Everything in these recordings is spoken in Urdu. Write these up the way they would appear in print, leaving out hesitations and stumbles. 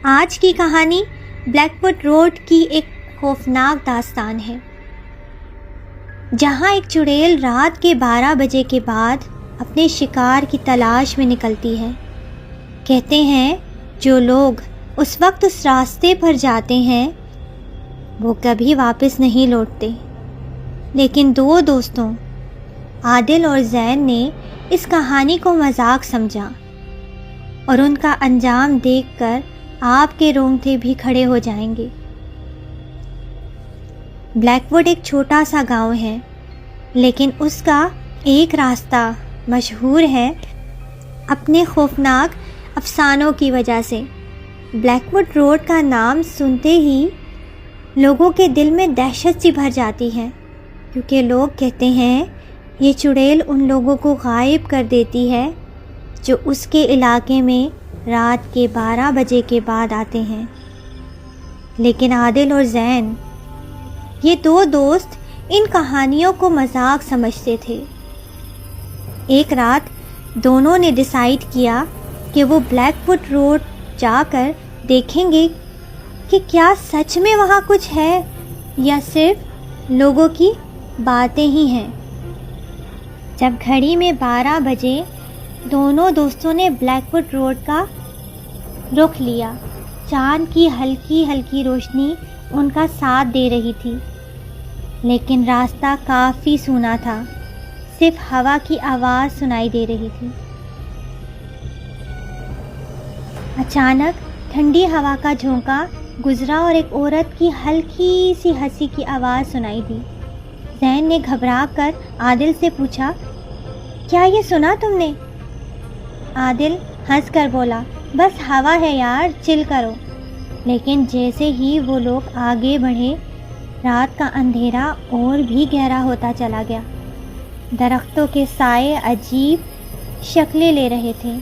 آج کی کہانی بلیک ووڈ روڈ کی ایک خوفناک داستان ہے، جہاں ایک چڑیل رات کے 12 بجے کے بعد اپنے شکار کی تلاش میں نکلتی ہے۔ کہتے ہیں جو لوگ اس وقت اس راستے پر جاتے ہیں وہ کبھی واپس نہیں لوٹتے، لیکن دو دوستوں عادل اور زین نے اس کہانی کو مذاق سمجھا اور ان کا انجام دیکھ کر آپ کے رونگٹے بھی کھڑے ہو جائیں گے۔ بلیک ووڈ ایک چھوٹا سا گاؤں ہے، لیکن اس کا ایک راستہ مشہور ہے اپنے خوفناک افسانوں کی وجہ سے۔ بلیک ووڈ روڈ کا نام سنتے ہی لوگوں کے دل میں دہشت سی بھر جاتی ہے، کیونکہ لوگ کہتے ہیں یہ چڑیل ان لوگوں کو غائب کر دیتی ہے جو اس کے علاقے میں رات کے 12 بجے کے بعد آتے ہیں۔ لیکن عادل اور زین، یہ دو دوست، ان کہانیوں کو مذاق سمجھتے تھے۔ ایک رات دونوں نے ڈیسائیڈ کیا کہ وہ بلیک ووڈ روڈ جا کر دیکھیں گے کہ کیا سچ میں وہاں کچھ ہے یا صرف لوگوں کی باتیں ہی ہیں۔ جب گھڑی میں 12 بجے دونوں دوستوں نے بلیک ووڈ روڈ کا رخ لیا۔ چاند کی ہلکی ہلکی روشنی ان کا ساتھ دے رہی تھی، لیکن راستہ کافی سونا تھا، صرف ہوا کی آواز سنائی دے رہی تھی۔ اچانک ٹھنڈی ہوا کا جھونکا گزرا اور ایک عورت کی ہلکی سی ہنسی کی آواز سنائی دی۔ زین نے گھبرا کر عادل سے پوچھا، کیا یہ سنا تم نے؟ عادل ہنس کر بولا، بس ہوا ہے یار، چل کرو۔ لیکن جیسے ہی وہ لوگ آگے بڑھے، رات کا اندھیرا اور بھی گہرا ہوتا چلا گیا۔ درختوں کے سائے عجیب شکلیں لے رہے تھے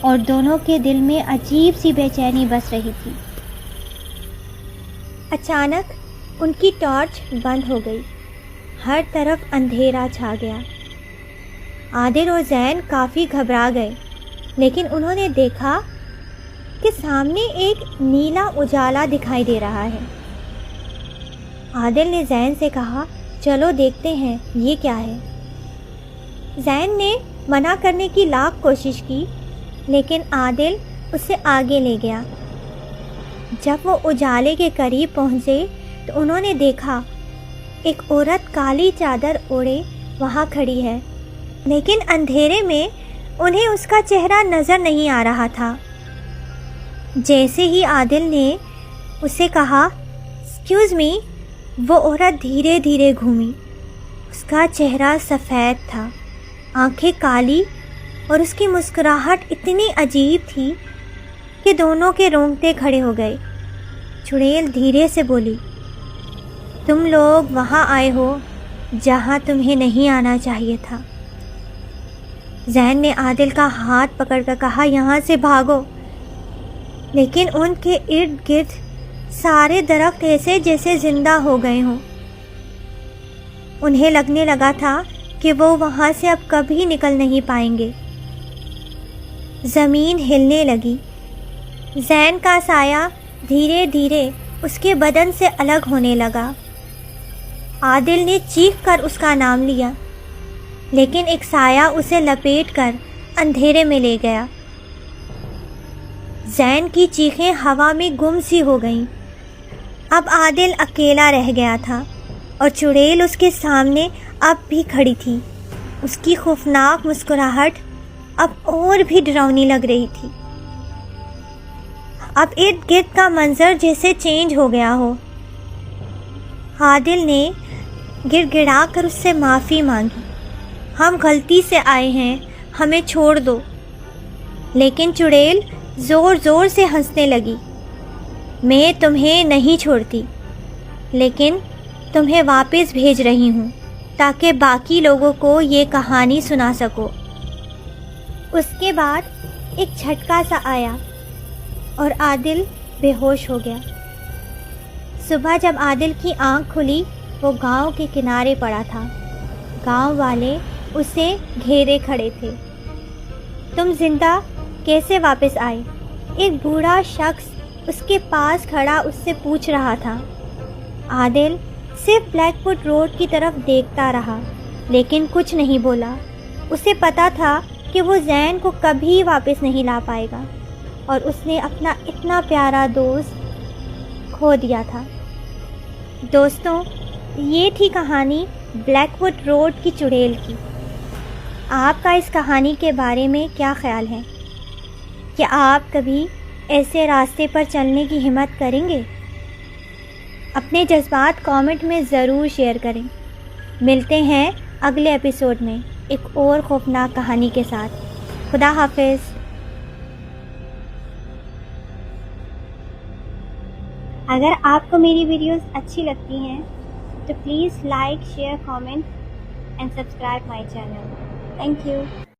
اور دونوں کے دل میں عجیب سی بے چینی بس رہی تھی۔ اچانک ان کی ٹارچ بند ہو گئی، ہر طرف اندھیرا چھا گیا۔ عادل اور زین کافی گھبرا گئے، لیکن انہوں نے دیکھا کہ سامنے ایک نیلا اجالا دکھائی دے رہا ہے۔ عادل نے زین سے کہا، چلو دیکھتے ہیں یہ کیا ہے۔ زین نے منع کرنے کی لاکھ کوشش کی، لیکن عادل اسے آگے لے گیا۔ جب وہ اجالے کے قریب پہنچے تو انہوں نے دیکھا ایک عورت کالی چادر اوڑھے وہاں کھڑی ہے، لیکن اندھیرے میں انہیں اس کا چہرہ نظر نہیں آ رہا تھا۔ جیسے ہی عادل نے اسے کہا، ایکسکیوز می، وہ عورت دھیرے دھیرے گھومی۔ اس کا چہرہ سفید تھا، آنکھیں کالی، اور اس کی مسکراہٹ اتنی عجیب تھی کہ دونوں کے رونگٹے کھڑے ہو گئے۔ چڑیل دھیرے سے بولی، تم لوگ وہاں آئے ہو جہاں تمہیں نہیں آنا چاہیے تھا۔ زین نے عادل کا ہاتھ پکڑ کر کہا، یہاں سے بھاگو، لیکن ان کے ارد گرد سارے درخت ایسے جیسے زندہ ہو گئے ہوں۔ انہیں لگنے لگا تھا کہ وہ وہاں سے اب کبھی نکل نہیں پائیں گے۔ زمین ہلنے لگی، زین کا سایہ دھیرے دھیرے اس کے بدن سے الگ ہونے لگا۔ عادل نے چیخ کر اس کا نام لیا، لیکن ایک سایہ اسے لپیٹ کر اندھیرے میں لے گیا۔ زین کی چیخیں ہوا میں گم سی ہو گئیں۔ اب عادل اکیلا رہ گیا تھا اور چڑیل اس کے سامنے اب بھی کھڑی تھی۔ اس کی خوفناک مسکراہٹ اب اور بھی ڈراؤنی لگ رہی تھی۔ اب ارد گرد کا منظر جیسے چینج ہو گیا ہو۔ عادل نے گڑ گڑا کر اس سے معافی مانگی، ہم غلطی سے آئے ہیں، ہمیں چھوڑ دو۔ لیکن چڑیل زور زور سے ہنسنے لگی، میں تمہیں نہیں چھوڑتی، لیکن تمہیں واپس بھیج رہی ہوں تاکہ باقی لوگوں کو یہ کہانی سنا سکو۔ اس کے بعد ایک جھٹکا سا آیا اور عادل بے ہوش ہو گیا۔ صبح جب عادل کی آنکھ کھلی، وہ گاؤں کے کنارے پڑا تھا۔ گاؤں والے اسے گھیرے کھڑے تھے۔ تم زندہ کیسے واپس آئے؟ ایک بوڑھا شخص اس کے پاس کھڑا اس سے پوچھ رہا تھا۔ عادل صرف بلیک ووڈ روڈ کی طرف دیکھتا رہا لیکن کچھ نہیں بولا۔ اسے پتا تھا کہ وہ زین کو کبھی واپس نہیں لا پائے گا اور اس نے اپنا اتنا پیارا دوست کھو دیا تھا۔ دوستوں، یہ تھی کہانی بلیک ووڈ روڈ کی چڑیل کی۔ آپ کا اس کہانی کے بارے میں کیا خیال ہے؟ کیا آپ کبھی ایسے راستے پر چلنے کی ہمت کریں گے؟ اپنے جذبات کامنٹ میں ضرور شیئر کریں۔ ملتے ہیں اگلے ایپیسوڈ میں ایک اور خوفناک کہانی کے ساتھ۔ خدا حافظ۔ اگر آپ کو میری ویڈیوز اچھی لگتی ہیں تو please like, share, comment and subscribe my channel. Thank you.